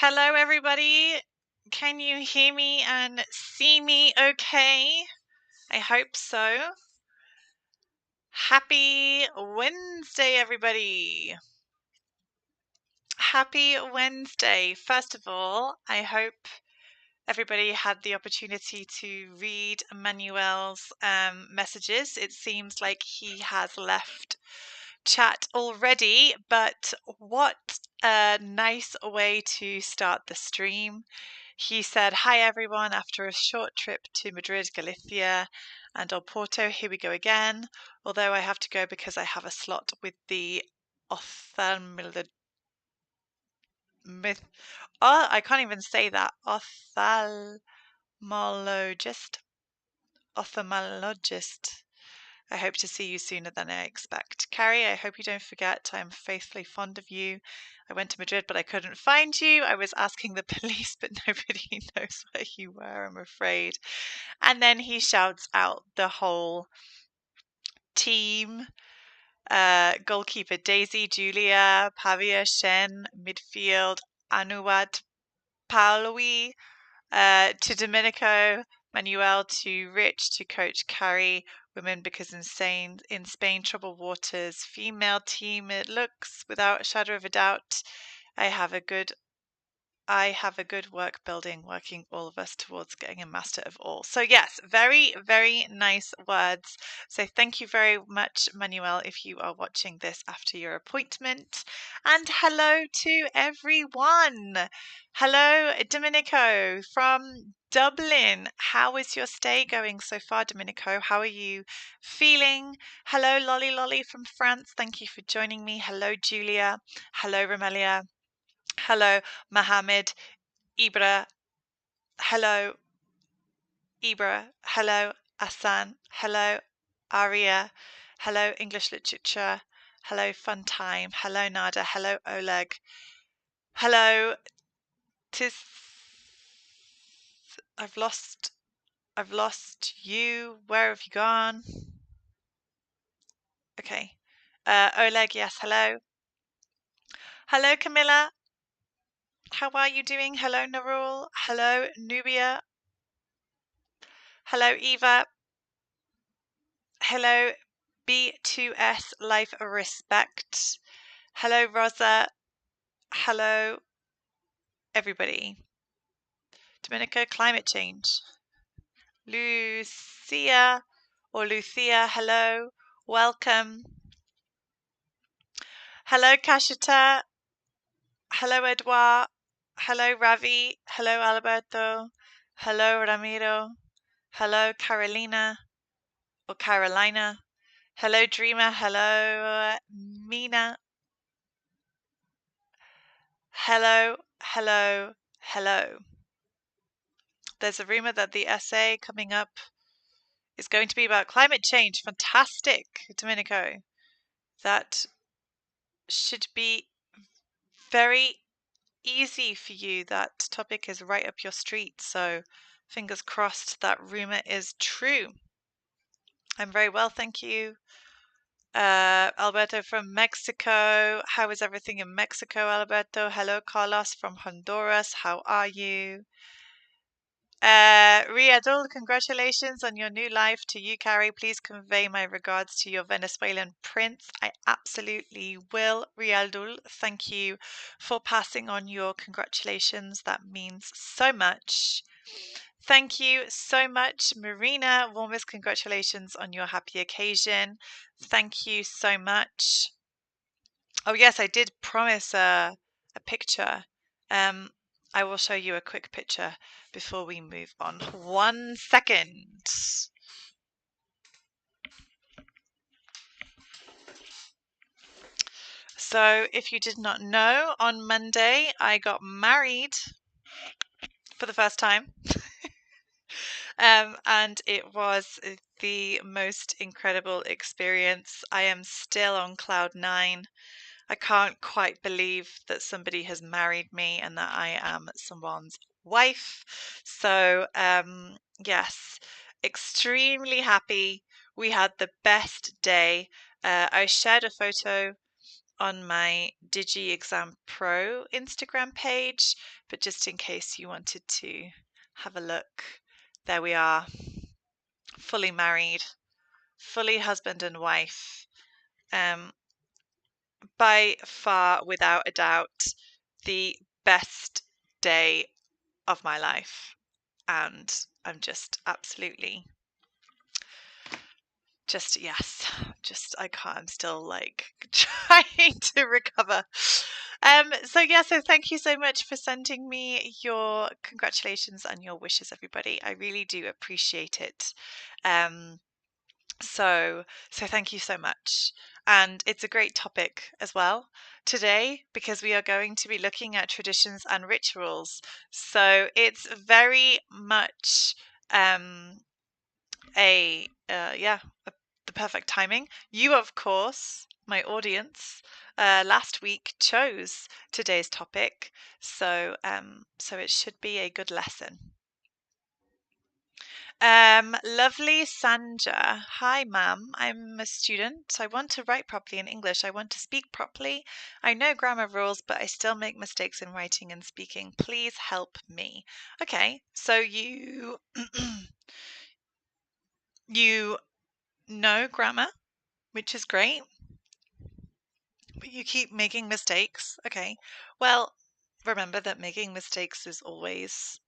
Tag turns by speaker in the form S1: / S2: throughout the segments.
S1: Hello, everybody. Can you hear me and see me okay? I hope so. Happy Wednesday, everybody. Happy Wednesday. First of all, I hope everybody had the opportunity to read Manuel's messages. It seems like he has left chat already, but what a nice way to start the stream. He said, "Hi everyone, after a short trip to Madrid, Galicia and Oporto, here we go again. Although I have to go because I have a slot with the ophthalmologist. Oh, I can't even say that. Ophthalmologist. I hope to see you sooner than I expect. Carrie, I hope you don't forget I am faithfully fond of you. I went to Madrid, but I couldn't find you. I was asking the police, but nobody knows where you were, I'm afraid." And then he shouts out the whole team. Goalkeeper Daisy, Julia, Pavia, Shen, midfield, Anuwat, Paului, to Domenico, Manuel, to Rich, to Coach Carrie, women because insane in Spain, troubled waters, female team. It looks without a shadow of a doubt. I have a good work building, working all of us towards getting a master of all. So yes, very, very nice words. So thank you very much, Manuel, if you are watching this after your appointment. And hello to everyone. Hello, Domenico from Dublin. How is your stay going so far, Domenico? How are you feeling? Hello, Lolly from France. Thank you for joining me. Hello, Julia. Hello, Romelia. Hello, Mohammed, Ibra. Hello, Ibra. Hello, Asan. Hello, Aria. Hello, English literature. Hello, fun time. Hello, Nada. Hello, Oleg. Hello, Tis. I've lost you. Where have you gone? Okay. Oleg, yes, hello. Hello, Camilla. How are you doing? Hello, Narul. Hello, Nubia. Hello, Eva. Hello, B2S Life Respect. Hello, Rosa. Hello, everybody. Domenico, climate change. Lucia or Lucia, hello. Welcome. Hello, Kashita. Hello, Edouard. Hello, Ravi. Hello, Alberto. Hello, Ramiro. Hello, Carolina or Carolina. Hello, Dreamer. Hello, Mina. Hello, hello, hello. There's a rumor that the essay coming up is going to be about climate change. Fantastic, Domenico. That should be very easy for you. That topic is right up your street. So fingers crossed that rumor is true. I'm very well, thank you. Alberto from Mexico. How is everything in Mexico, Alberto? Hello, Carlos from Honduras. How are you? Riadul, congratulations on your new life. To you, Carrie, please convey my regards to your Venezuelan prince. I absolutely will, Riadul. Thank you for passing on your congratulations. That means so much. Thank you so much, Marina. Warmest congratulations on your happy occasion. Thank you so much. Oh yes, I did promise a picture. I will show you a quick picture before we move on. 1 second. So if you did not know, on Monday I got married for the first time. And it was the most incredible experience. I am still on cloud 9. I can't quite believe that somebody has married me and that I am someone's wife. So, yes, extremely happy. We had the best day. I shared a photo on my Digi Exam Pro Instagram page but just in case you wanted to have a look, there we are, fully married, fully husband and wife. By far, without a doubt, the best day of my life. And I'm just absolutely yes, I can't, I'm still like trying to recover. So thank you so much for sending me your congratulations and your wishes, everybody. I really do appreciate it. So thank you so much. And it's a great topic as well today, because we are going to be looking at traditions and rituals. So it's very much the perfect timing. You, of course, my audience, last week chose today's topic, so it should be a good lesson. Lovely Sanja. Hi, ma'am. I'm a student. I want to write properly in English. I want to speak properly. I know grammar rules, but I still make mistakes in writing and speaking. Please help me. Okay, so you you know grammar, which is great, but you keep making mistakes. Okay. Well, remember that making mistakes is always,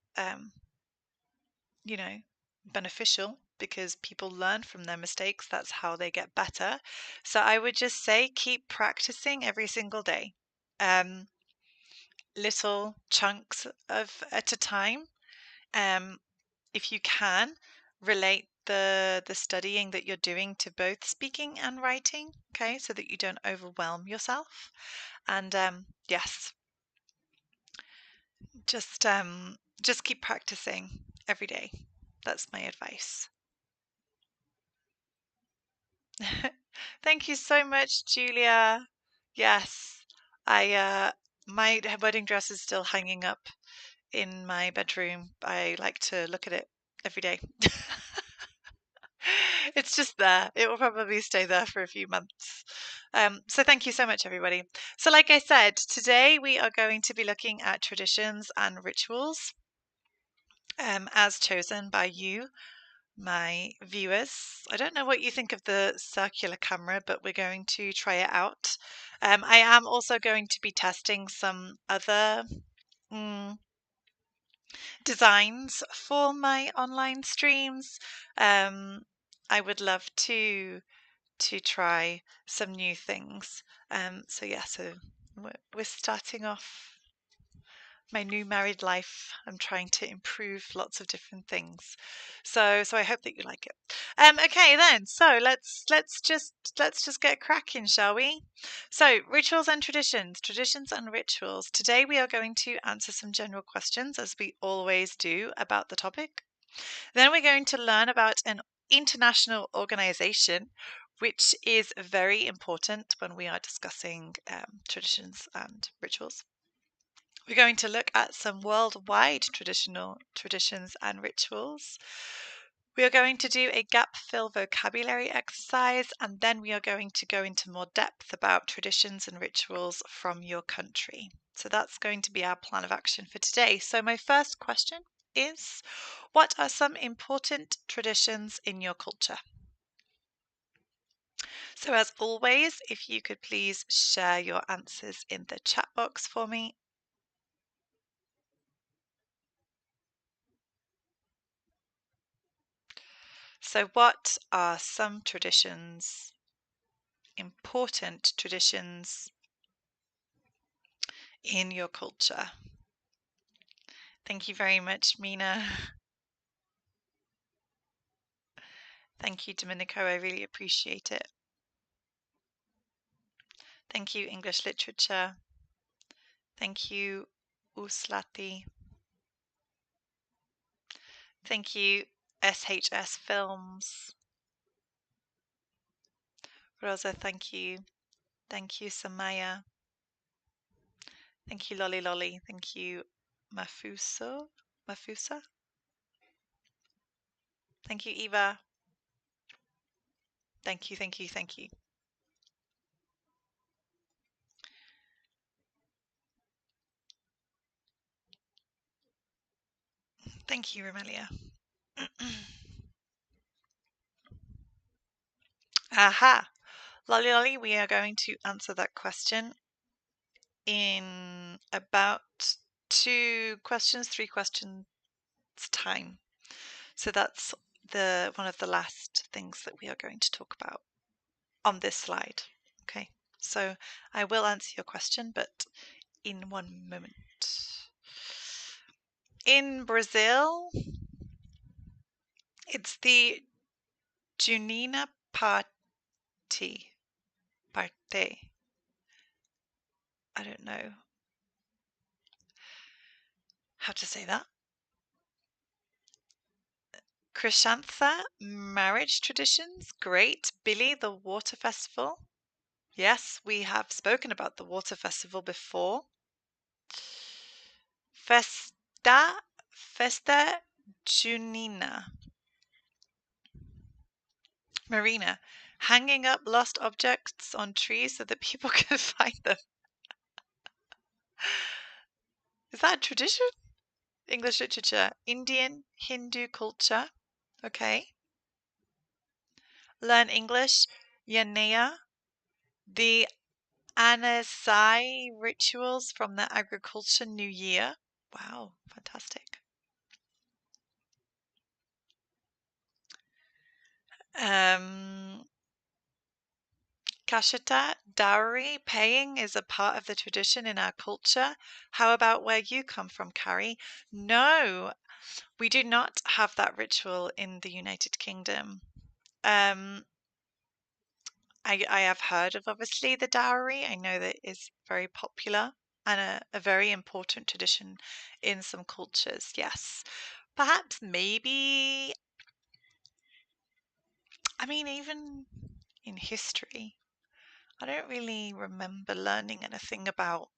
S1: you know, beneficial, because people learn from their mistakes. That's how they get better. So I would just say keep practicing every single day. Um, Little chunks of at a time. Um, if you can, relate the studying that you're doing to both speaking and writing, okay, so that you don't overwhelm yourself. And yes, just keep practicing every day. That's my advice. Thank you so much, Julia. Yes, I my wedding dress is still hanging up in my bedroom. I like to look at it every day. It's just there. It will probably stay there for a few months. So thank you so much, everybody. So like I said, today we are going to be looking at traditions and rituals, as chosen by you, my viewers. I don't know what you think of the circular camera, but we're going to try it out. I am also going to be testing some other mm, designs for my online streams. I would love to try some new things. So we're starting off my new married life. I'm trying to improve lots of different things. So I hope that you like it. Okay then. So let's just get cracking, shall we? So rituals and traditions and rituals. Today we are going to answer some general questions, as we always do, about the topic. Then we're going to learn about an international organization, which is very important when we are discussing traditions and rituals. We're going to look at some worldwide traditional traditions and rituals. We are going to do a gap fill vocabulary exercise, and then we are going to go into more depth about traditions and rituals from your country. So that's going to be our plan of action for today. So my first question is, what are some important traditions in your culture? So as always, if you could please share your answers in the chat box for me. So what are some traditions, important traditions in your culture? Thank you very much, Mina. Thank you, Domenico. I really appreciate it. Thank you, English Literature. Thank you, Uslati. Thank you, SHS Films. Rosa, thank you. Thank you, Samaya. Thank you, Lolly Lolly. Thank you, Mafusa. Thank you, Eva. Thank you, thank you, thank you. Thank you, Romelia. Aha! Lolly Lolly, we are going to answer that question in about 3 questions time. So that's one of the last things that we are going to talk about on this slide. Okay, so I will answer your question, but in one moment. In Brazil, it's the Junina Party. Parte. I don't know how to say that. Krishantha, marriage traditions. Great. Billy, the water festival. Yes, we have spoken about the water festival before. Festa Junina. Marina, hanging up lost objects on trees so that people can find them. Is that a tradition? English literature. Indian Hindu culture. Okay. Learn English. Yanea. The Anasai rituals from the agriculture new year. Wow, fantastic. Kashata, dowry paying is a part of the tradition in our culture. How about where you come from, Carrie? No, we do not have that ritual in the United Kingdom. I have heard of obviously the dowry. I know that is very popular and a very important tradition in some cultures. Yes. Perhaps maybe, I mean, even in history, I don't really remember learning anything about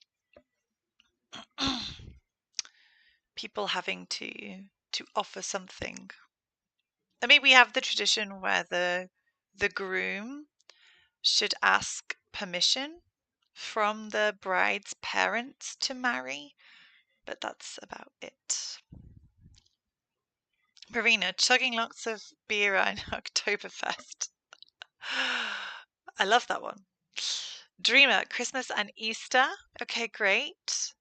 S1: people having to offer something. I mean, we have the tradition where the groom should ask permission from the bride's parents to marry, but that's about it. Marina, chugging lots of beer on Oktoberfest. I love that one. Dreamer, Christmas and Easter. Okay, great.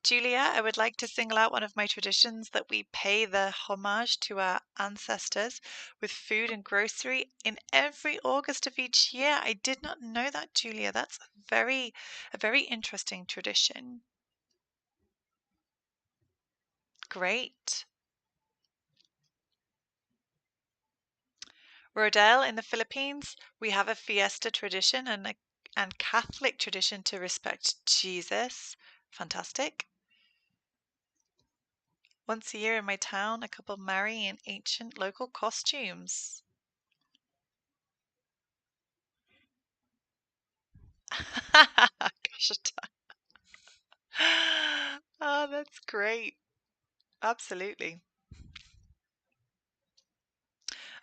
S1: Julia, I would like to single out one of my traditions that we pay the homage to our ancestors with food and grocery in every August of each year. I did not know that, Julia. That's a very interesting tradition. Great. Rodel, in the Philippines, we have a fiesta tradition and Catholic tradition to respect Jesus. Fantastic. Once a year in my town, a couple marry in ancient local costumes. Gosh, oh, that's great. Absolutely.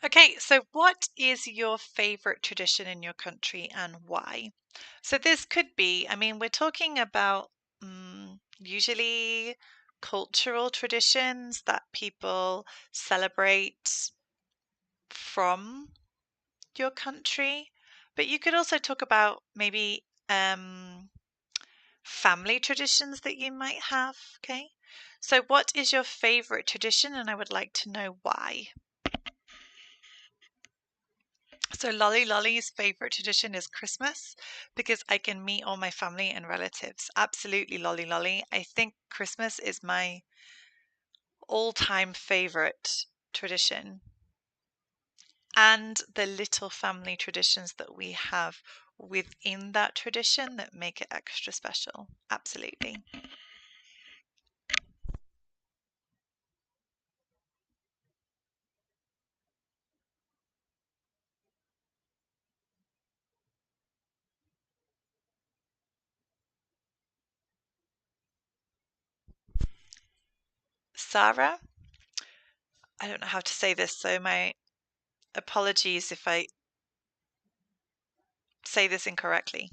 S1: Okay, so what is your favorite tradition in your country and why? So this could be, I mean, we're talking about usually cultural traditions that people celebrate from your country, but you could also talk about maybe family traditions that you might have. Okay, so what is your favorite tradition? And I would like to know why. So Lolly Lolly's favorite tradition is Christmas because I can meet all my family and relatives. Absolutely, Lolly Lolly. I think Christmas is my all-time favorite tradition. And the little family traditions that we have within that tradition that make it extra special. Absolutely. Sarah, I don't know how to say this, so my apologies if I say this incorrectly.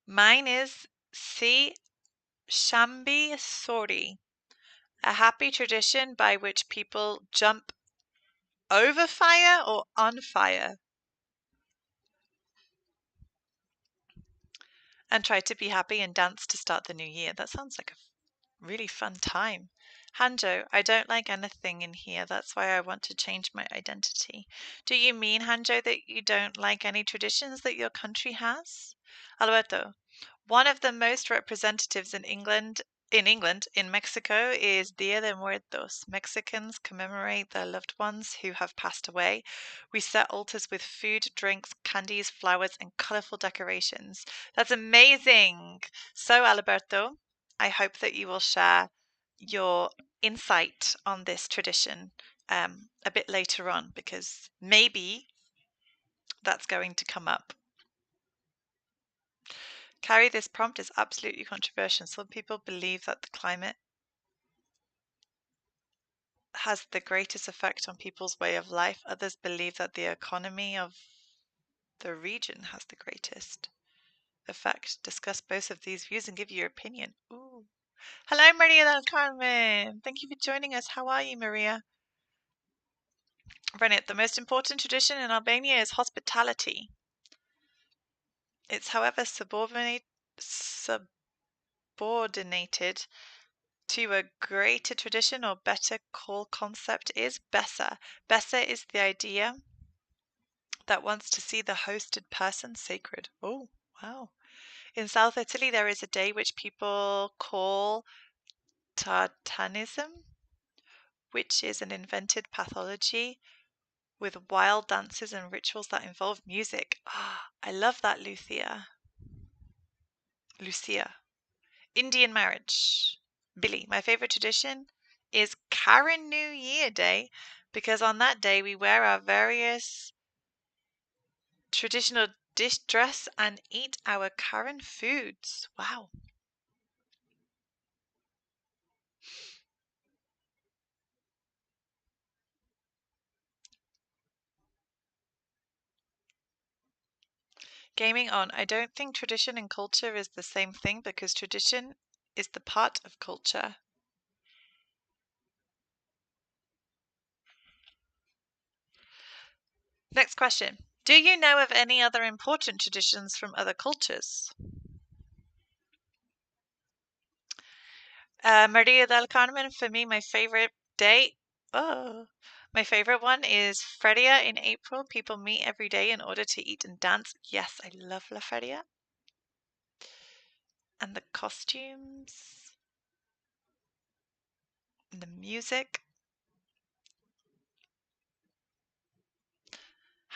S1: Mine is Si Shambi Sori, a happy tradition by which people jump over fire or on fire and try to be happy and dance to start the new year. That sounds like a really fun time. Hanjo, I don't like anything in here. That's why I want to change my identity. Do you mean, Hanjo, that you don't like any traditions that your country has? Alberto, one of the most representatives in Mexico is Dia de Muertos. Mexicans commemorate their loved ones who have passed away. We set altars with food, drinks, candies, flowers, and colorful decorations. That's amazing. So, Alberto, I hope that you will share your insight on this tradition a bit later on, because maybe that's going to come up. Carrie, this prompt is absolutely controversial. Some people believe that the climate has the greatest effect on people's way of life. Others believe that the economy of the region has the greatest effect. Discuss both of these views and give your opinion. Ooh. Hello, Maria del Carmen. Thank you for joining us. How are you, Maria? Renit, the most important tradition in Albania is hospitality. It's, however, subordinated to a greater tradition or better call concept is Besa. Besa is the idea that wants to see the hosted person sacred. Oh, wow. In South Italy, there is a day which people call Tartanism, which is an invented pathology with wild dances and rituals that involve music. Ah, I love that, Lucia. Indian marriage. Billy, my favorite tradition is Karen New Year Day, because on that day we wear our various traditional dress and eat our Karen foods. Wow. Gaming on. I don't think tradition and culture is the same thing, because tradition is the part of culture. Next question. Do you know of any other important traditions from other cultures? Maria del Carmen, for me, my favorite day. Oh, my favorite one is Feria in April. People meet every day in order to eat and dance. Yes, I love La Feria. And the costumes, and the music.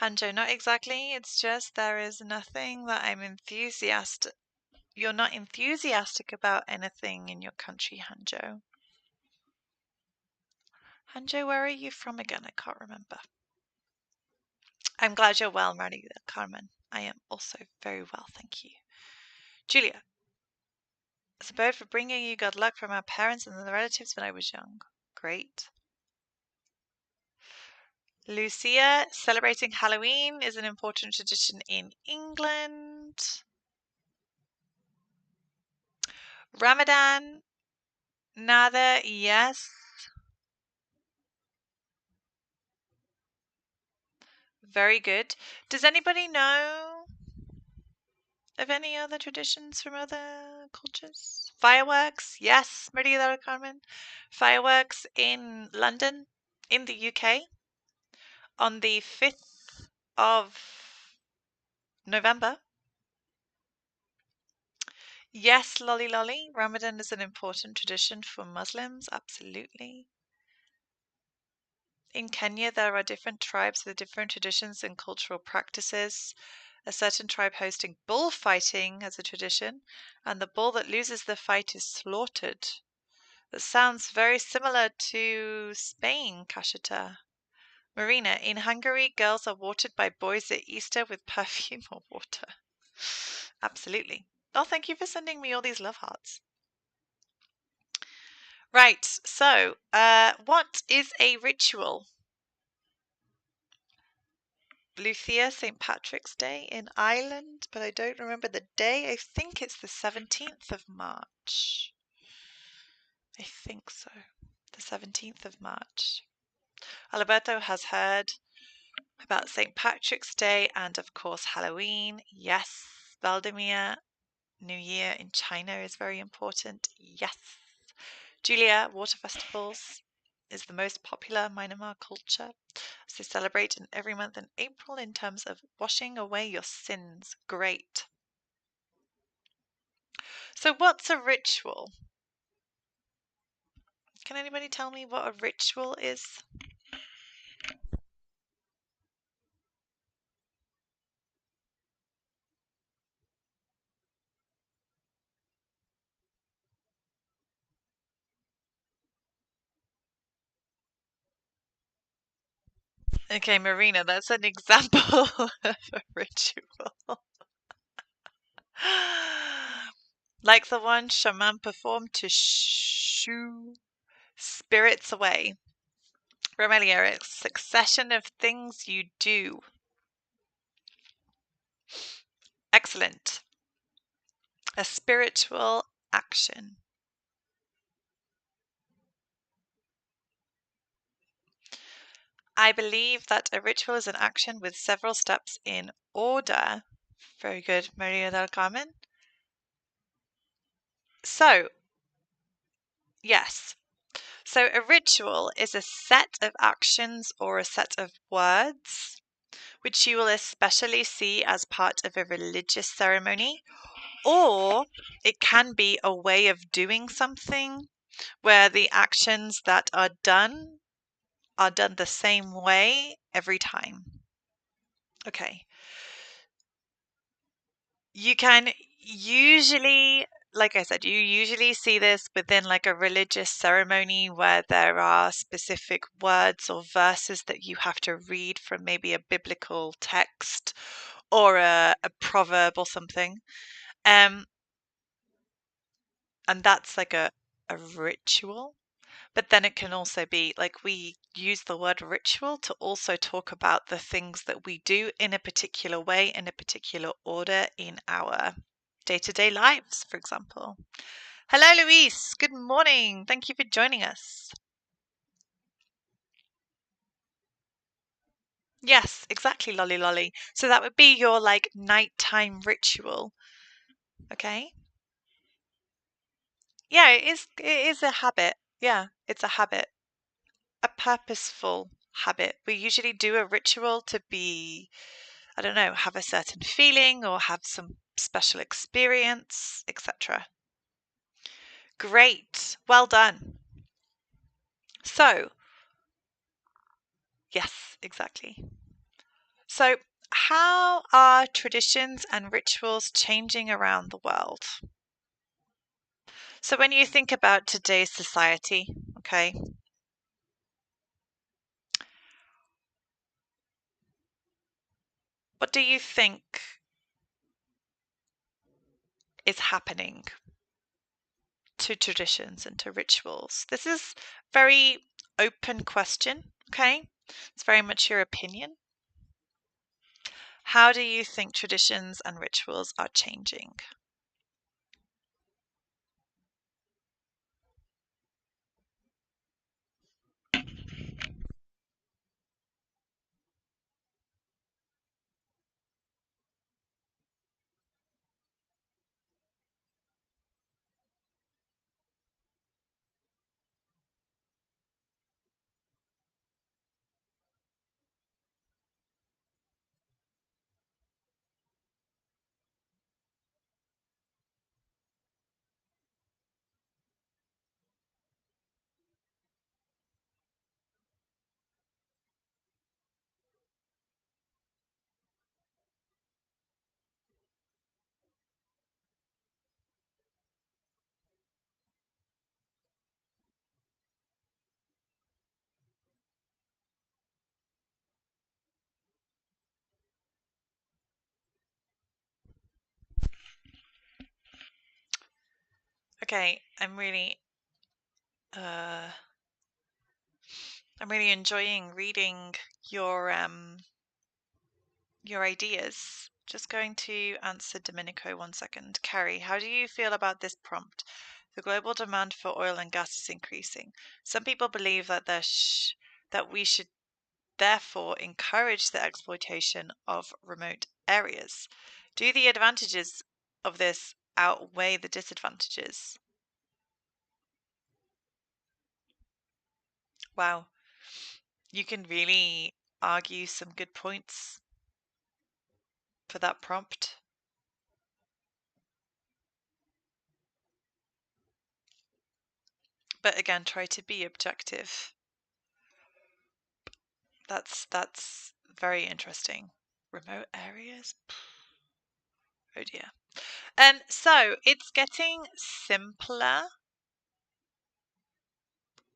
S1: Hanjo, not exactly. It's just there is nothing that I'm enthusiastic. You're not enthusiastic about anything in your country, Hanjo. Hanjo, where are you from again? I can't remember. I'm glad you're well, Maria Carmen. I am also very well, thank you. Julia, it's a bird for bringing you good luck from our parents and the relatives when I was young. Great. Lucia, celebrating Halloween is an important tradition in England. Ramadan, nada, yes. Very good. Does anybody know of any other traditions from other cultures? Fireworks, yes, Maria del Carmen. Fireworks in London, in the UK, on the 5th of November. Yes, lolly lolly. Ramadan is an important tradition for Muslims, absolutely. In Kenya, there are different tribes with different traditions and cultural practices. A certain tribe hosting bullfighting as a tradition, and the bull that loses the fight is slaughtered. That sounds very similar to Spain, Kashita. Marina, in Hungary, girls are watered by boys at Easter with perfume or water. Absolutely. Oh, thank you for sending me all these love hearts. Right, so what is a ritual? Lucia, St. Patrick's Day in Ireland, but I don't remember the day. I think it's the 17th of March. I think so. The 17th of March. Alberto has heard about St. Patrick's Day and, of course, Halloween. Yes. Valdemir, New Year in China is very important. Yes. Julia, water festivals is the most popular Myanmar culture. So celebrate in every month in April in terms of washing away your sins. Great. So what's a ritual? Can anybody tell me what a ritual is? Okay, Marina, that's an example of a ritual. Like the one shaman performed to shoo spirits away. Romelia, a succession of things you do. Excellent. A spiritual action. I believe that a ritual is an action with several steps in order. Very good, Maria del Carmen. So, yes. So, a ritual is a set of actions or a set of words which you will especially see as part of a religious ceremony, or it can be a way of doing something where the actions that are done the same way every time. Okay. You can usually, like I said, you usually see this within like a religious ceremony where there are specific words or verses that you have to read from maybe a biblical text or a proverb or something. And that's like a ritual. But then it can also be like we use the word ritual to also talk about the things that we do in a particular way, in a particular order in our day-to-day lives, for example. Hello, Luis. Good morning. Thank you for joining us. Yes, exactly, Lolly Lolly. So that would be your like nighttime ritual. Okay. Yeah, it is a habit. Yeah, it's a habit. A purposeful habit. We usually do a ritual to be, I don't know, have a certain feeling or have some special experience, etc. Great. Well done. So, yes, exactly. So, how are traditions and rituals changing around the world? So, when you think about today's society, okay, what do you think is happening to traditions and to rituals? This is very open question, okay? It's very much your opinion. How do you think traditions and rituals are changing? Okay, uh I'm really enjoying reading your your ideas. Just going to answer Domenico 1 second. Carrie, how do you feel about this prompt? The global demand for oil and gas is increasing. Some people believe that that we should therefore encourage the exploitation of remote areas. Do the advantages of this outweigh the disadvantages? Wow, you can really argue some good points for that prompt. But again, try to be objective. That's very interesting. Remote areas? Oh dear. So it's getting simpler.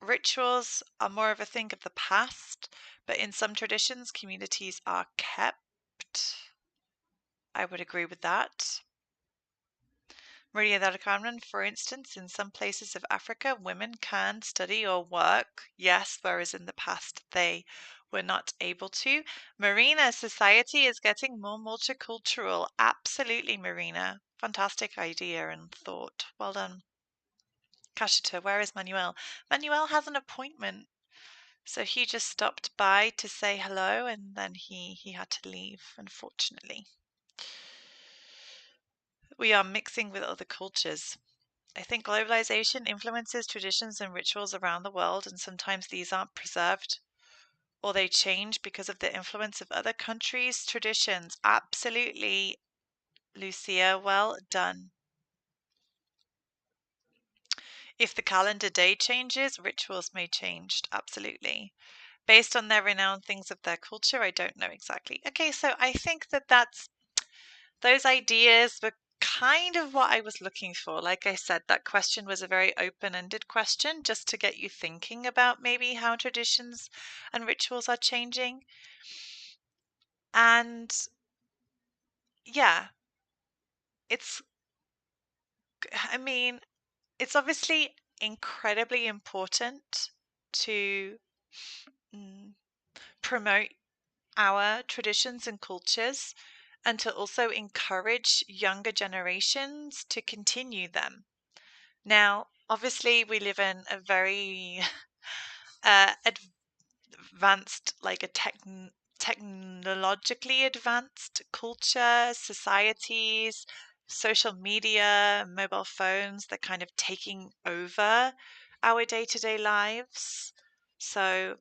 S1: Rituals are more of a thing of the past, but in some traditions, communities are kept. I would agree with that. Maria del Carmen, for instance, in some places of Africa, women can study or work, yes, whereas in the past they were not able to. Marina, society is getting more multicultural. Absolutely, Marina. Fantastic idea and thought. Well done. Kashita, where is Manuel? Manuel has an appointment. So he just stopped by to say hello and then he had to leave, unfortunately. We are mixing with other cultures. I think globalization influences traditions and rituals around the world, and sometimes these aren't preserved or they change because of the influence of other countries' traditions. Absolutely, Lucia. Well done. If the calendar day changes, rituals may change. Absolutely. Based on their renowned things of their culture, I don't know exactly. Okay, so I think that's those ideas were kind of what I was looking for. Like I said, that question was a very open-ended question just to get you thinking about maybe how traditions and rituals are changing. And yeah, it's, I mean, it's obviously incredibly important to promote our traditions and cultures and to also encourage younger generations to continue them. Now, obviously, we live in a very advanced, like a technologically advanced culture, societies, social media, mobile phones, they're kind of taking over our day-to-day lives. So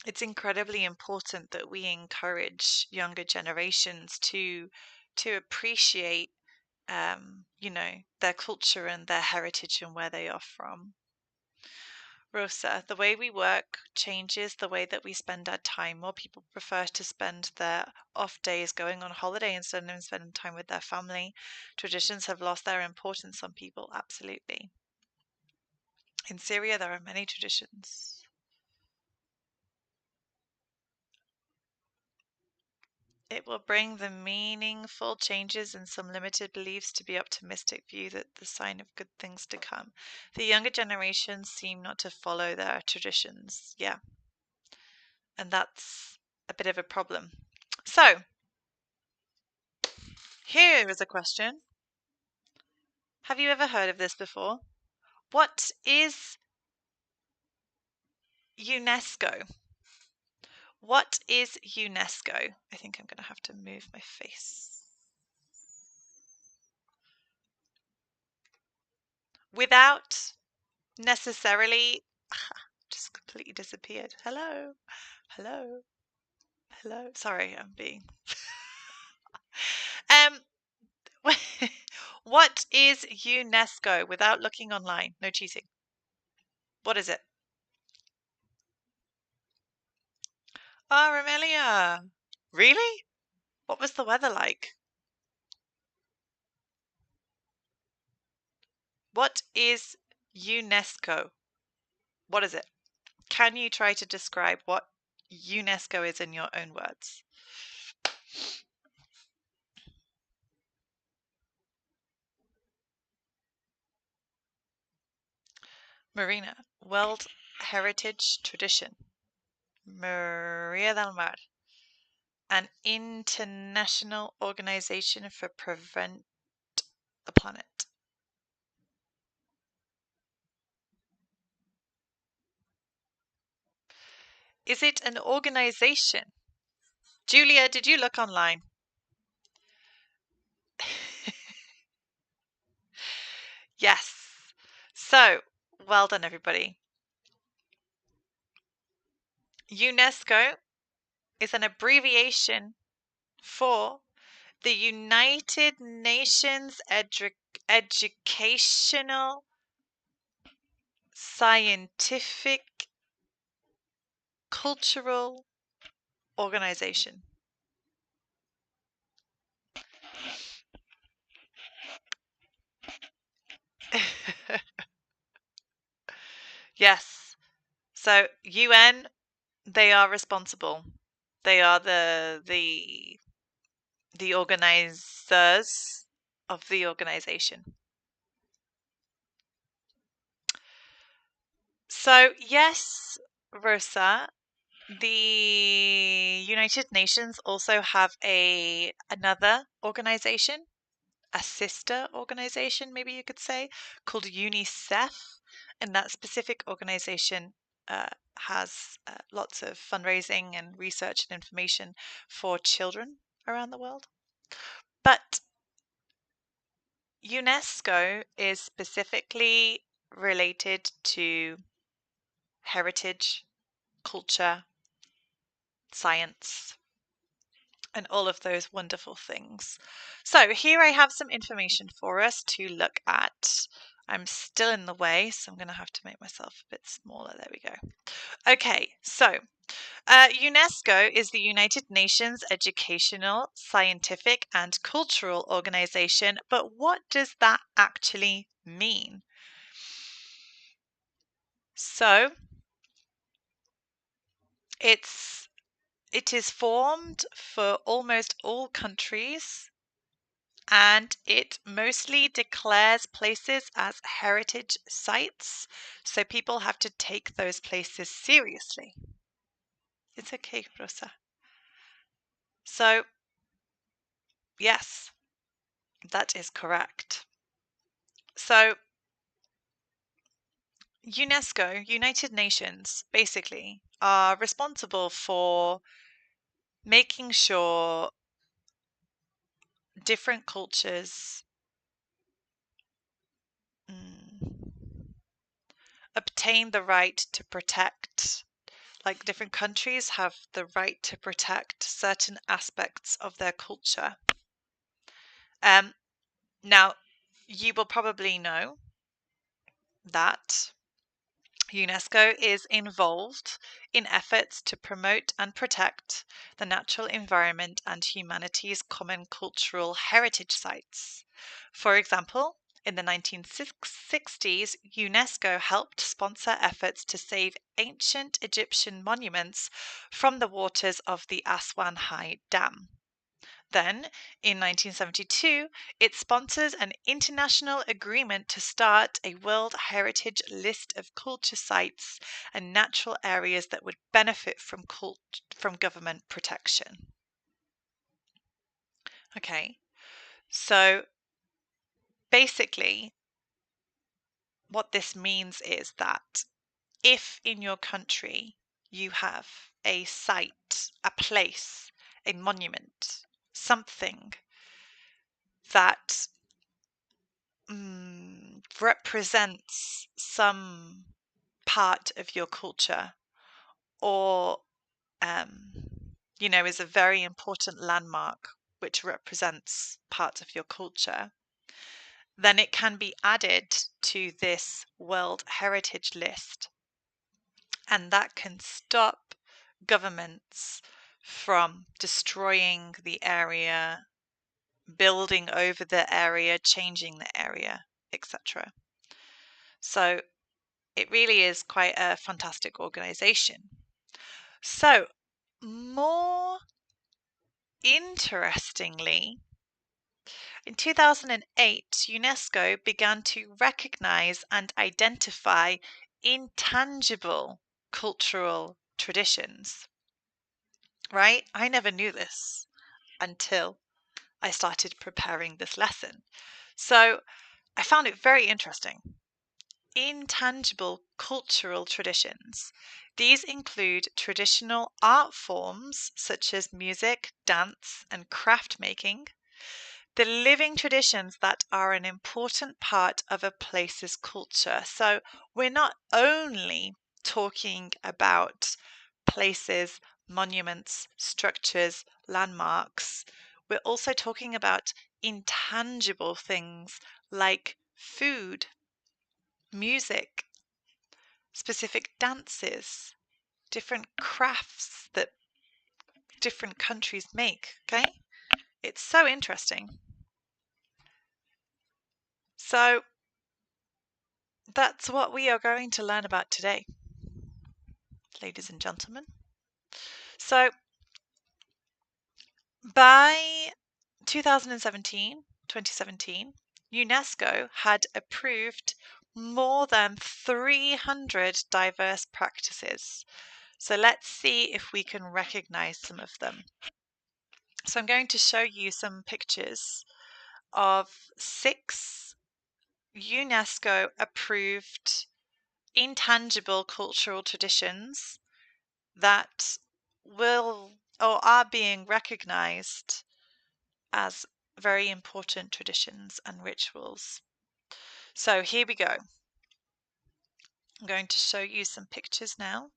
S1: it's incredibly important that we encourage younger generations to appreciate their culture and their heritage and where they are from. Rosa, the way we work changes the way that we spend our time. More people prefer to spend their off days going on holiday instead of spending time with their family. Traditions have lost their importance on people, absolutely. In Syria, there are many traditions. It will bring the meaningful changes and some limited beliefs to be optimistic view that the sign of good things to come. The younger generations seem not to follow their traditions. Yeah. And that's a bit of a problem. So, here is a question. Have you ever heard of this before? What is UNESCO? What is UNESCO? I think I'm going to have to move my face. Without necessarily just completely disappeared. Hello. Hello. Hello. Sorry, I'm being um what is UNESCO without looking online? No cheating. What is it? Oh, Romelia. Really? What was the weather like? What is UNESCO? What is it? Can you try to describe what UNESCO is in your own words? Marina, World Heritage Tradition. Maria del Mar. an international organization for prevent the planet? Is it an organization? Julia, did you look online? Yes. So, well done, everybody. UNESCO is an abbreviation for the United Nations Educational, Scientific, Cultural Organization. Yes. So UN, they are responsible. They are the organizers of the organization. So yes, Rosa, the United Nations also have another organization, a sister organization, maybe you could say, called UNICEF, and that specific organization has lots of fundraising and research and information for children around the world. But UNESCO is specifically related to heritage, culture, science, and all of those wonderful things. So here I have some information for us to look at. I'm still in the way, so I'm going to have to make myself a bit smaller. There we go. Okay, so UNESCO is the United Nations Educational, Scientific, and Cultural Organization, but what does that actually mean? So it is formed for almost all countries, and it mostly declares places as heritage sites, so people have to take those places seriously. It's okay, Rosa. So, yes, that is correct. So, UNESCO, United Nations, basically, are responsible for making sure different cultures obtain the right to protect, like different countries have the right to protect certain aspects of their culture. Now, you will probably know that UNESCO is involved in efforts to promote and protect the natural environment and humanity's common cultural heritage sites. For example, in the 1960s, UNESCO helped sponsor efforts to save ancient Egyptian monuments from the waters of the Aswan High Dam. Then, in 1972, it sponsors an international agreement to start a World Heritage List of culture sites and natural areas that would benefit from government protection. Okay, so basically, what this means is that if in your country you have a site, a place, a monument, something that represents some part of your culture, or is a very important landmark which represents part of your culture, then it can be added to this World Heritage List, and that can stop governments from destroying the area, building over the area, changing the area, etc. So it really is quite a fantastic organization. So, more interestingly, in 2008, UNESCO began to recognize and identify intangible cultural traditions. right? I never knew this until I started preparing this lesson. So I found it very interesting. Intangible cultural traditions. These include traditional art forms such as music, dance, and craft making, the living traditions that are an important part of a place's culture. So we're not only talking about places, monuments, structures, landmarks, we're also talking about intangible things like food, music, specific dances, different crafts that different countries make. Okay, it's so interesting. So that's what we are going to learn about today, ladies and gentlemen. So by 2017, UNESCO had approved more than 300 diverse practices. So let's see if we can recognize some of them. So I'm going to show you some pictures of 6 UNESCO approved intangible cultural traditions that will or are being recognized as very important traditions and rituals. So here we go. I'm going to show you some pictures now.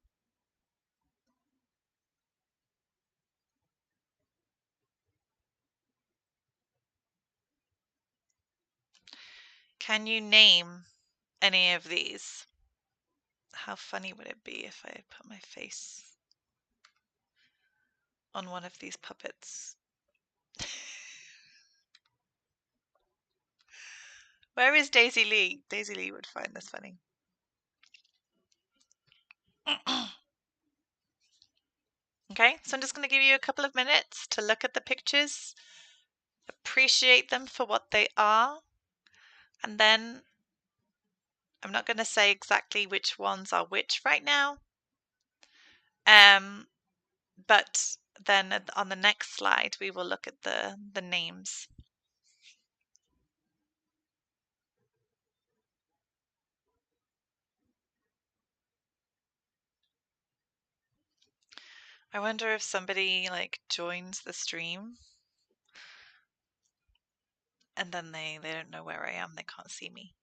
S1: Can you name any of these? How funny would it be if I put my face on one of these puppets? Where is Daisy Lee? Daisy Lee would find this funny. Okay, so I'm just going to give you a couple of minutes to look at the pictures, appreciate them for what they are, and then I'm not going to say exactly which ones are which right now, but then on the next slide we will look at the names. I wonder if somebody like joins the stream and then they don't know where I am, they can't see me.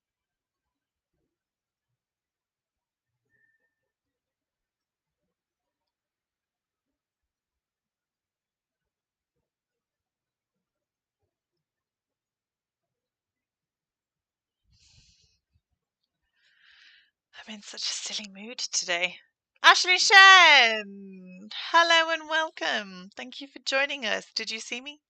S1: I'm in such a silly mood today. Ashley Shen! Hello and welcome. Thank you for joining us. Did you see me?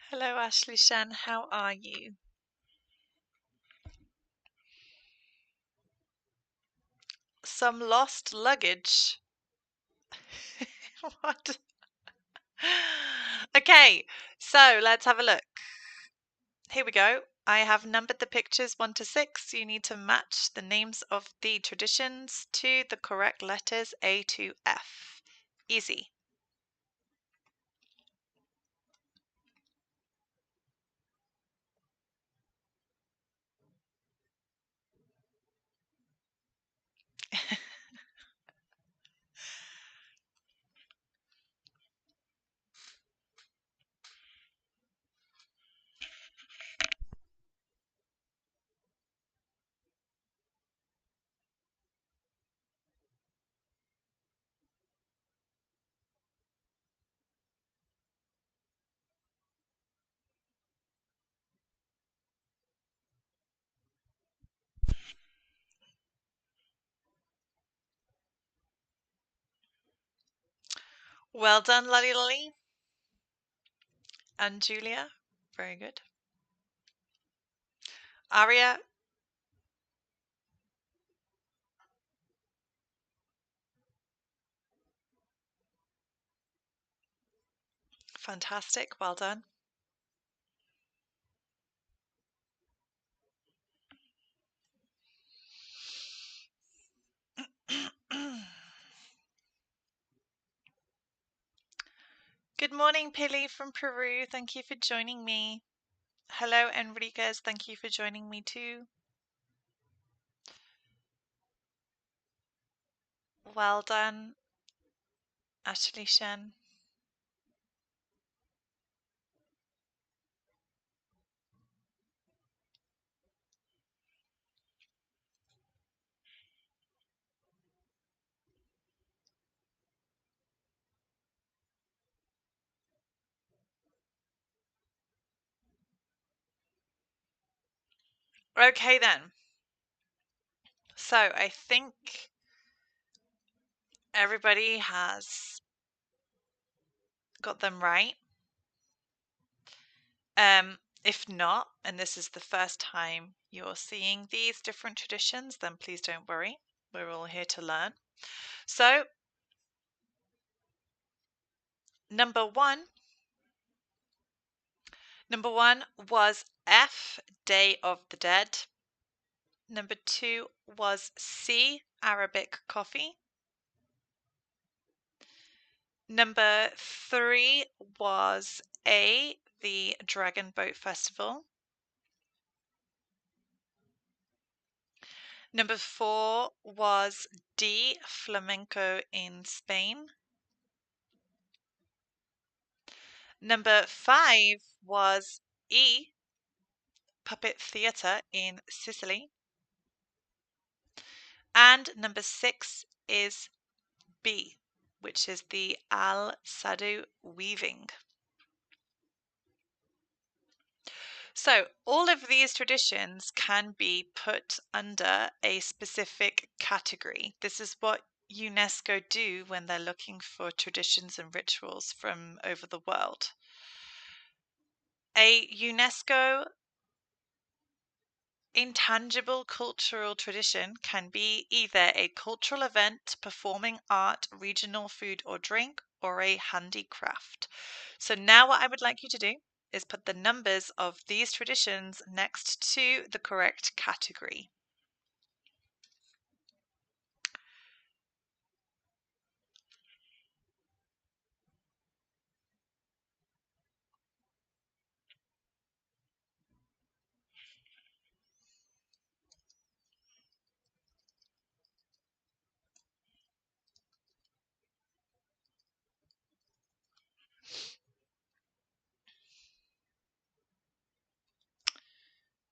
S1: Hello, Ashley Shen. How are you? Some lost luggage. What? Okay, so let's have a look. Here we go. I have numbered the pictures 1 to 6. You need to match the names of the traditions to the correct letters A to F. Easy. Well done, Lolly Lolly. And Julia, very good. Aria, fantastic, well done. Good morning, Pili from Peru. Thank you for joining me. Hello, Enriquez. Thank you for joining me too. Well done, Ashley Shen. Okay, then. So I think everybody has got them right. If not, and this is the first time you're seeing these different traditions, then please don't worry. We're all here to learn. So, number one was F, Day of the Dead. Number 2 was C, Arabic coffee. Number 3 was A, the Dragon Boat Festival. Number 4 was D, flamenco in Spain. Number 5 was E, puppet theatre in Sicily. And number 6 is B, which is the Al Sadu weaving. So all of these traditions can be put under a specific category. This is what UNESCO do when they're looking for traditions and rituals from over the world. A UNESCO intangible cultural tradition can be either a cultural event, performing art, regional food or drink, or a handicraft. So now what I would like you to do is put the numbers of these traditions next to the correct category.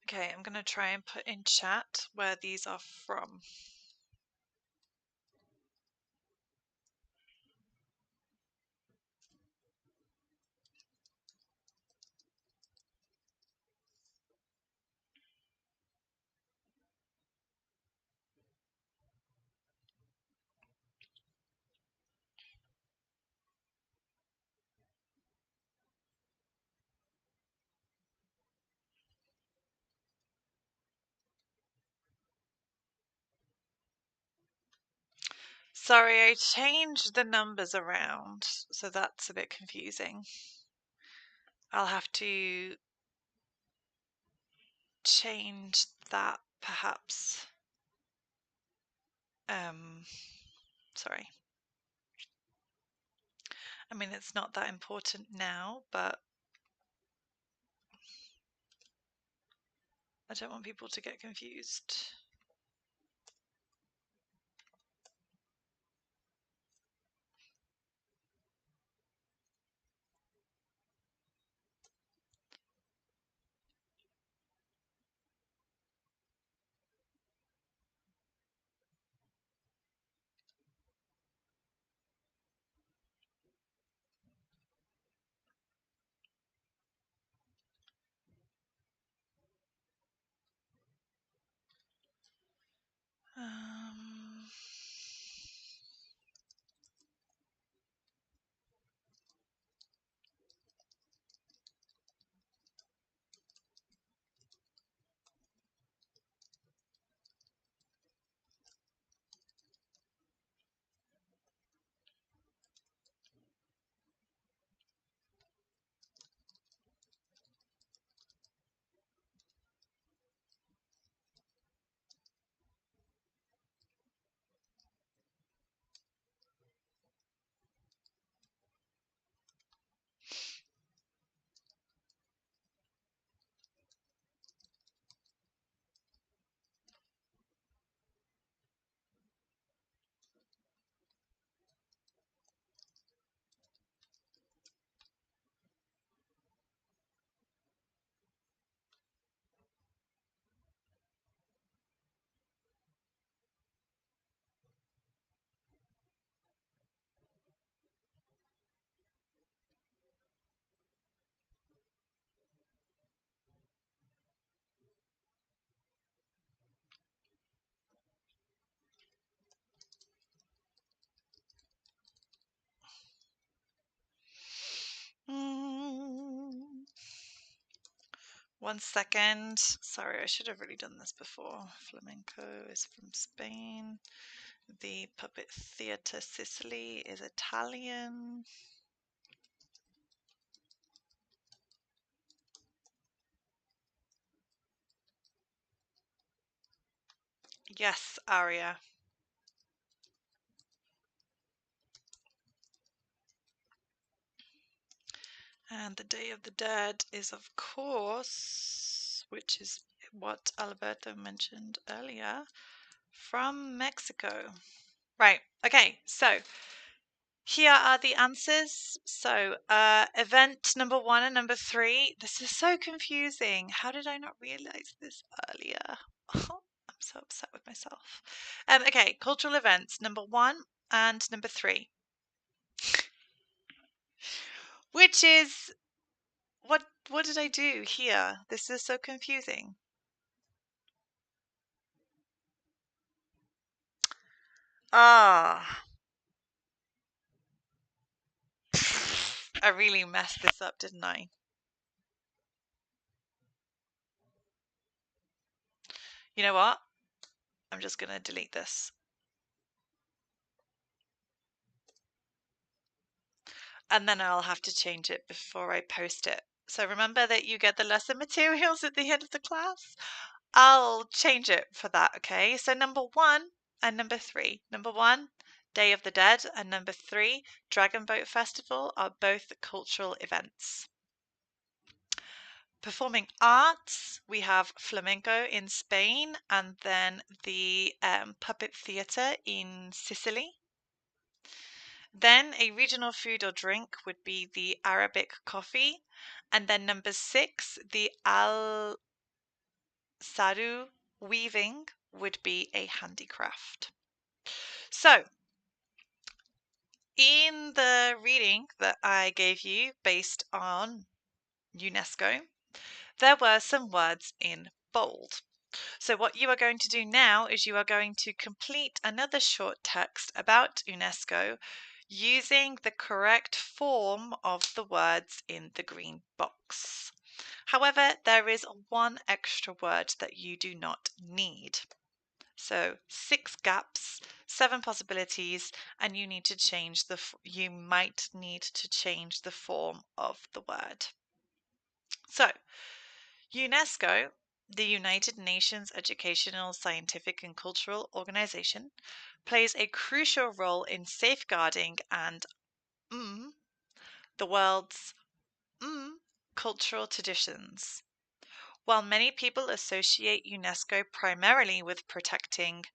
S1: Okay, I'm going to try and put in chat where these are from. Sorry, I changed the numbers around, so that's a bit confusing. I'll have to change that perhaps. Sorry. I mean, it's not that important now, but I don't want people to get confused. 1 second. Sorry, I should have really done this before. Flamenco is from Spain. The puppet theatre Sicily is Italian. Yes, aria. And the Day of the Dead is, of course, which is what Alberto mentioned earlier, from Mexico. Right, okay, so here are the answers. So, event number 1 and number 3. This is so confusing. How did I not realize this earlier? I'm so upset with myself. Okay, cultural events number 1 and number 3. Which is what did I do here? This is so confusing. Ah, I really messed this up, didn't I? You know what? I'm just going to delete this. And then I'll have to change it before I post it. So remember that you get the lesson materials at the end of the class. I'll change it for that, okay? So number 1 and number 3. Number 1, Day of the Dead, and number 3, Dragon Boat Festival are both cultural events. Performing arts, we have flamenco in Spain and then the puppet theatre in Sicily. Then a regional food or drink would be the Arabic coffee. And then number 6, the Al Sadu weaving would be a handicraft. So, in the reading that I gave you based on UNESCO, there were some words in bold. So what you are going to do now is you are going to complete another short text about UNESCO using the correct form of the words in the green box. However, there is one extra word that you do not need. So 6 gaps, 7 possibilities, and you need to change you might need to change the form of the word. So, UNESCO, the United Nations Educational, Scientific and Cultural Organization, plays a crucial role in safeguarding and the world's cultural traditions. While many people associate UNESCO primarily with protecting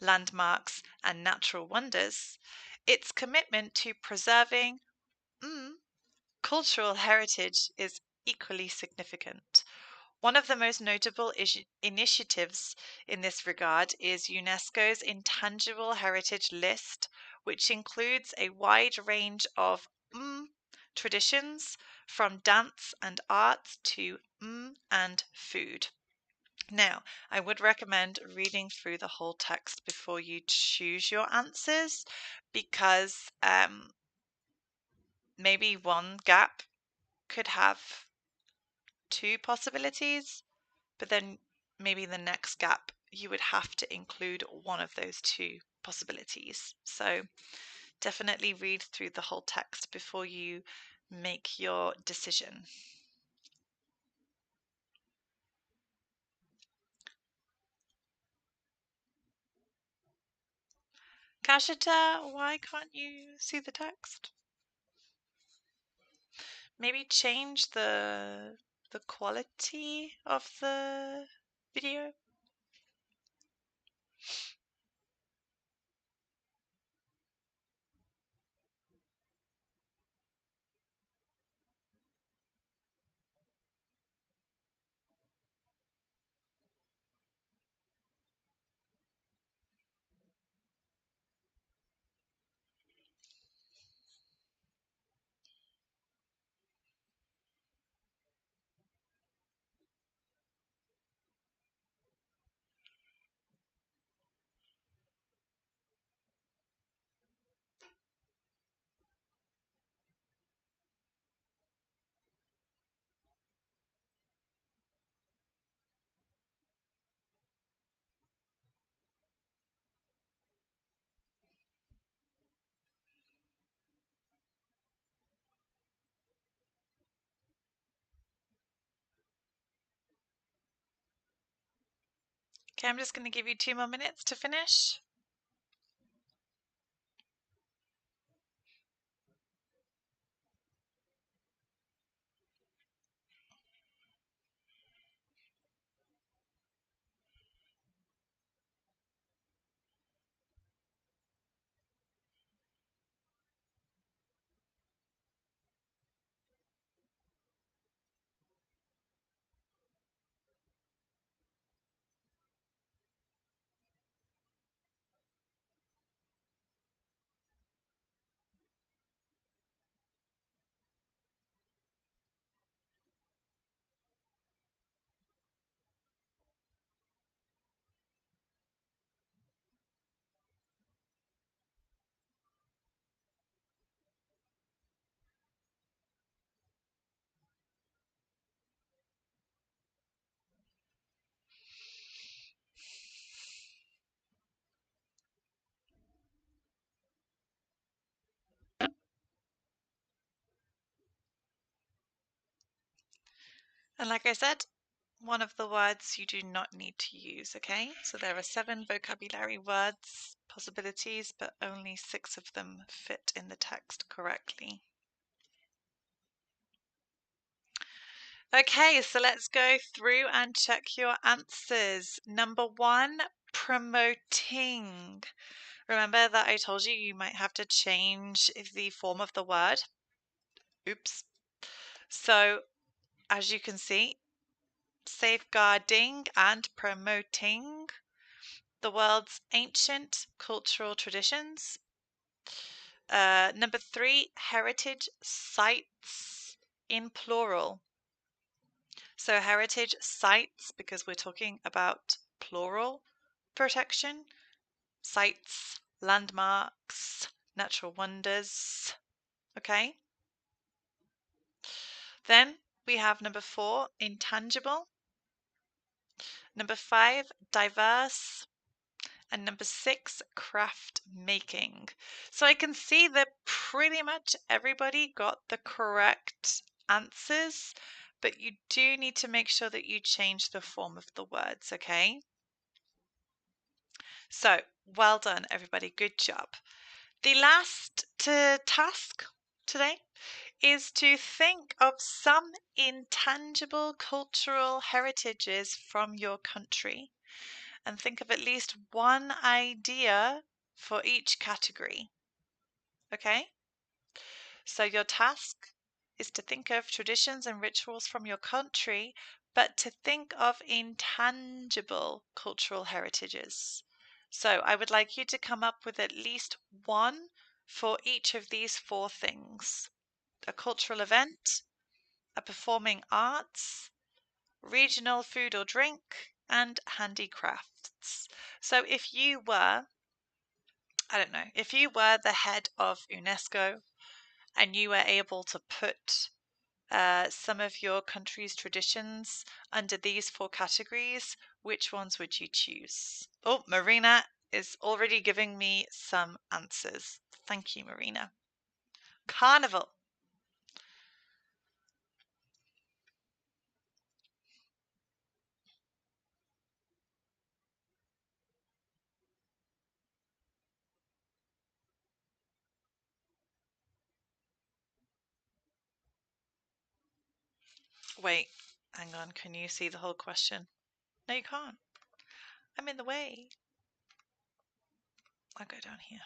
S1: landmarks and natural wonders, its commitment to preserving cultural heritage is equally significant. One of the most notable initiatives in this regard is UNESCO's Intangible Heritage List, which includes a wide range of traditions, from dance and arts to and food. Now, I would recommend reading through the whole text before you choose your answers, because maybe one gap could have 2 possibilities, but then maybe the next gap you would have to include one of those 2 possibilities. So definitely read through the whole text before you make your decision. Kashita, why can't you see the text? Maybe change the quality of the video. Okay, I'm just going to give you 2 more minutes to finish. And like I said, one of the words you do not need to use, okay? So there are 7 vocabulary words possibilities, but only 6 of them fit in the text correctly. Okay, so let's go through and check your answers. Number 1, promoting. Remember that I told you you might have to change the form of the word? Oops. So, as you can see, safeguarding and promoting the world's ancient cultural traditions. Number 3, heritage sites in plural. So heritage sites, because we're talking about plural protection, sites, landmarks, natural wonders, okay? Then we have number 4, intangible. Number 5, diverse. And number 6, craft making. So I can see that pretty much everybody got the correct answers, but you do need to make sure that you change the form of the words, okay? So well done, everybody. Good job. The last task today is to think of some intangible cultural heritages from your country and think of at least one idea for each category. Okay? So your task is to think of traditions and rituals from your country, but to think of intangible cultural heritages. So I would like you to come up with at least one for each of these 4 things: a cultural event, a performing arts, regional food or drink, and handicrafts. So if you were, I don't know, if you were the head of UNESCO and you were able to put some of your country's traditions under these 4 categories, which ones would you choose? Oh, Marina is already giving me some answers. Thank you, Marina. Carnival. Wait, hang on. Can you see the whole question? No, you can't. I'm in the way. I'll go down here.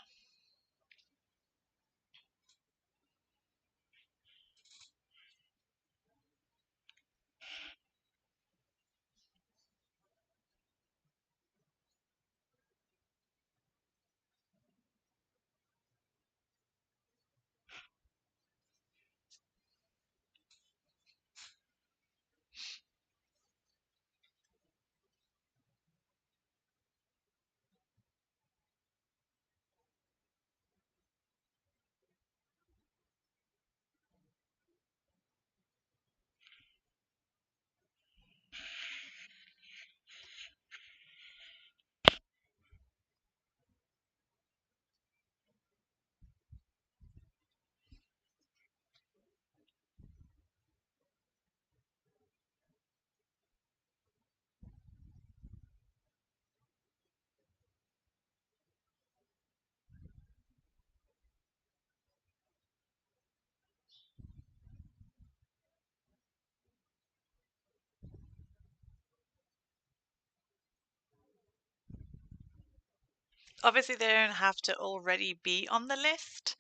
S1: Obviously, they don't have to already be on the list.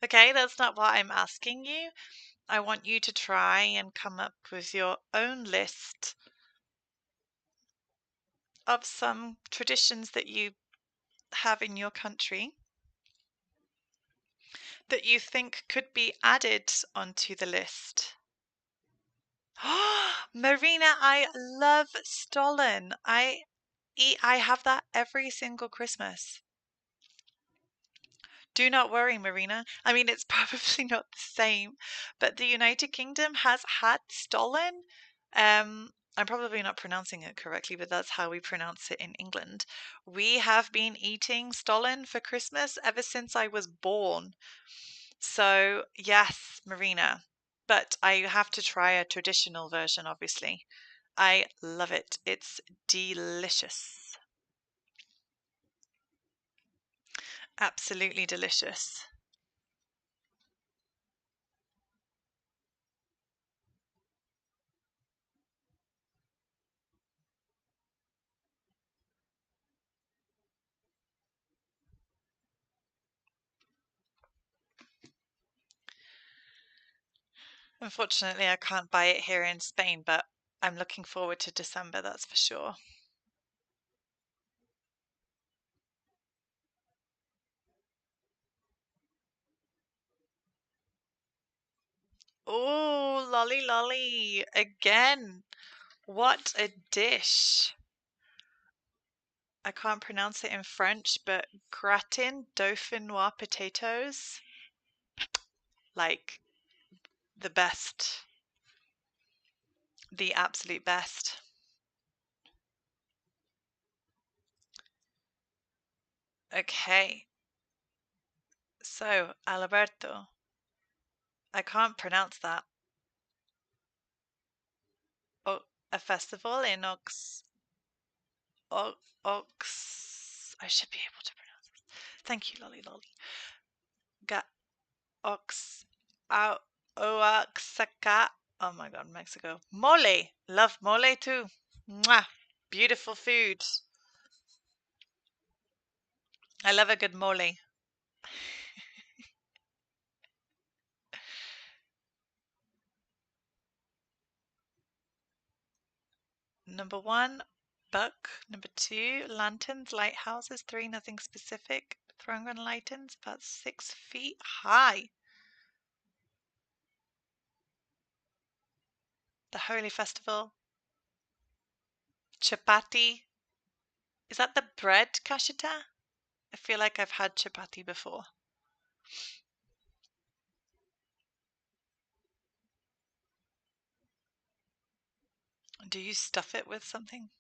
S1: Okay, that's not what I'm asking you. I want you to try and come up with your own list of some traditions that you have in your country that you think could be added onto the list. Marina, I love stollen. I have that every single Christmas. Do not worry, Marina. I mean, it's probably not the same, but the United Kingdom has had stollen. I'm probably not pronouncing it correctly, but that's how we pronounce it in England. We have been eating stollen for Christmas ever since I was born. So, yes, Marina, but I have to try a traditional version, obviously. I love it. It's delicious. Absolutely delicious. Unfortunately, I can't buy it here in Spain, but I'm looking forward to December, that's for sure. Oh, lolly lolly. Again, what a dish. I can't pronounce it in French, but gratin dauphinois potatoes, like the best, the absolute best. Okay, so Alberto, I can't pronounce that. Oh, a festival in I should be able to pronounce this. Thank you, lolly lolly. Ga Ox Au Oaxaca. Oh my God, Mexico. Mole. Love mole too. Mwah. Beautiful food. I love a good mole. Number one, buck. Number two, lanterns, lighthouses. Three, nothing specific. Throwing on lanterns, about 6 feet high. The Holy Festival. Chapati. Is that the bread, Kashita? I feel like I've had chapati before. Do you stuff it with something?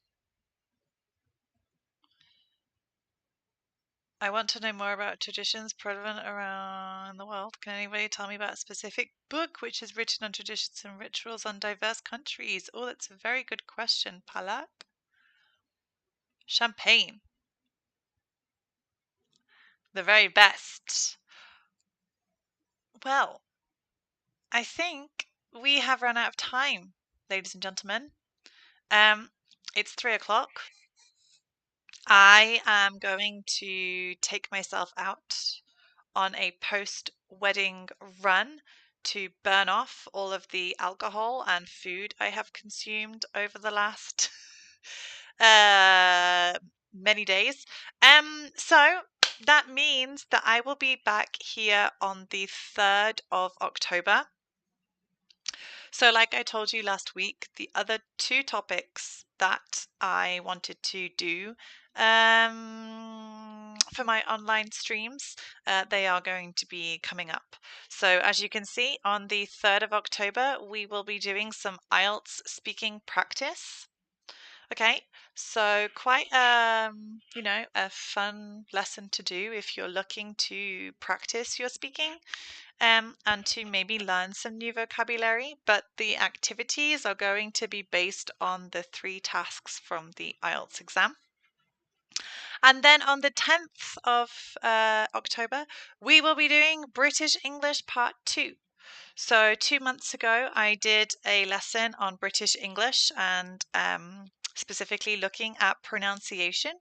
S1: I want to know more about traditions prevalent around the world. Can anybody tell me about a specific book which is written on traditions and rituals on diverse countries? Oh, that's a very good question, Palak. Champagne, the very best. Well, I think we have run out of time, ladies and gentlemen. Um, it's 3 o'clock. I am going to take myself out on a post-wedding run to burn off all of the alcohol and food I have consumed over the last uh, many days. So that means that I will be back here on the 3rd of October. So, like I told you last week, the other two topics that I wanted to do for my online streams, they are going to be coming up. So, as you can see, on the 3rd of October, we will be doing some IELTS speaking practice. Okay, so quite a fun lesson to do if you're looking to practice your speaking and to maybe learn some new vocabulary. But the activities are going to be based on the 3 tasks from the IELTS exam. And then on the 10th of October, we will be doing British English Part 2. So 2 months ago, I did a lesson on British English and specifically looking at pronunciation.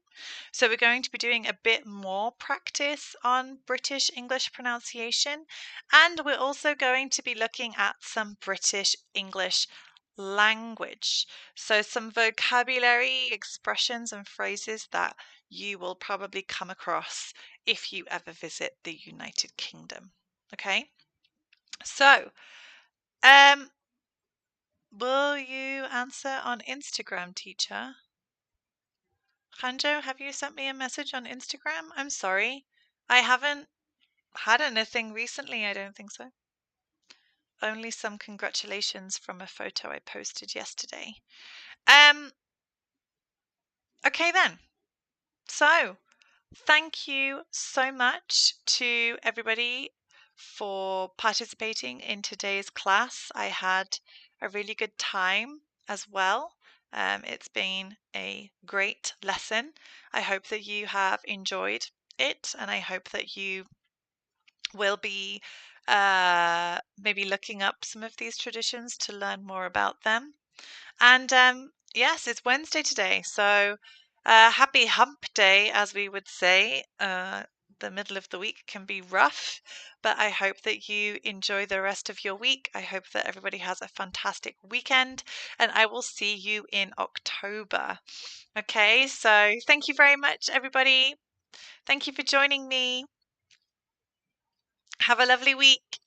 S1: So we're going to be doing a bit more practice on British English pronunciation, and we're also going to be looking at some British English language. So some vocabulary, expressions, and phrases that you will probably come across if you ever visit the United Kingdom. Okay, so will you answer on Instagram, teacher? Hanjo, have you sent me a message on Instagram? I'm sorry. I haven't had anything recently, I don't think so. Only some congratulations from a photo I posted yesterday. Okay then. So, thank you so much to everybody for participating in today's class. I had a really good time as well. It's been a great lesson. I hope that you have enjoyed it, and I hope that you will be maybe looking up some of these traditions to learn more about them. And yes, it's Wednesday today, so happy hump day, as we would say. The middle of the week can be rough, but I hope that you enjoy the rest of your week. I hope that everybody has a fantastic weekend, and I will see you in October. Okay, so thank you very much, everybody. Thank you for joining me. Have a lovely week.